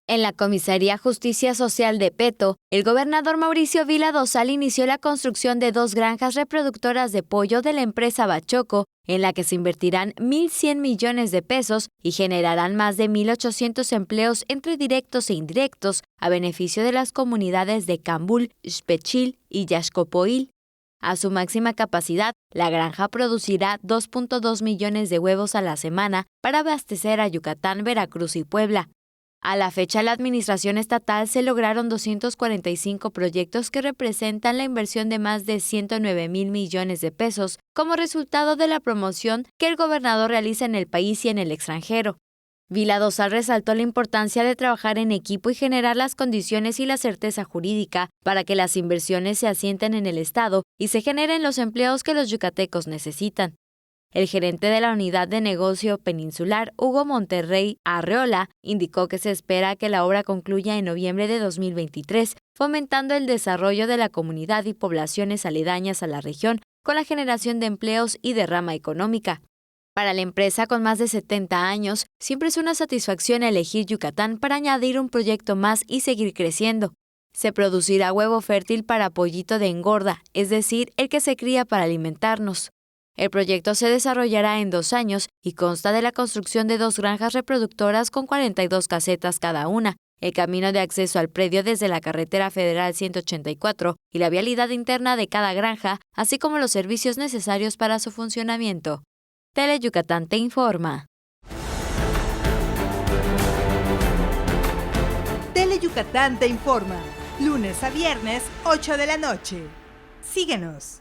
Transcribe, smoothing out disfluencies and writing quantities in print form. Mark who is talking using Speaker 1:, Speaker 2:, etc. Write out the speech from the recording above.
Speaker 1: En la Comisaría Justicia Social de Peto, el gobernador Mauricio Vila Dosal inició la construcción de 2 granjas reproductoras de pollo de la empresa Bachoco, en la que se invertirán 1.100 millones de pesos y generarán más de 1.800 empleos entre directos e indirectos a beneficio de las comunidades de Cambul, Xpechil y Yaxcopoil. A su máxima capacidad, la granja producirá 2.2 millones de huevos a la semana para abastecer a Yucatán, Veracruz y Puebla. A la fecha, la administración estatal se lograron 245 proyectos que representan la inversión de más de 109,000 millones de pesos como resultado de la promoción que el gobernador realiza en el país y en el extranjero. Vila Dosal resaltó la importancia de trabajar en equipo y generar las condiciones y la certeza jurídica para que las inversiones se asienten en el Estado y se generen los empleos que los yucatecos necesitan. El gerente de la Unidad de Negocio Peninsular, Hugo Monterrey Arreola, indicó que se espera que la obra concluya en noviembre de 2023, fomentando el desarrollo de la comunidad y poblaciones aledañas a la región con la generación de empleos y derrama económica. Para la empresa con más de 70 años, siempre es una satisfacción elegir Yucatán para añadir un proyecto más y seguir creciendo. Se producirá huevo fértil para pollito de engorda, es decir, el que se cría para alimentarnos. El proyecto se desarrollará en 2 años y consta de la construcción de 2 granjas reproductoras con 42 casetas cada una, el camino de acceso al predio desde la carretera federal 184 y la vialidad interna de cada granja, así como los servicios necesarios para su funcionamiento. Tele Yucatán te informa.
Speaker 2: Tele Yucatán te informa, lunes a viernes, 8 de la noche. Síguenos.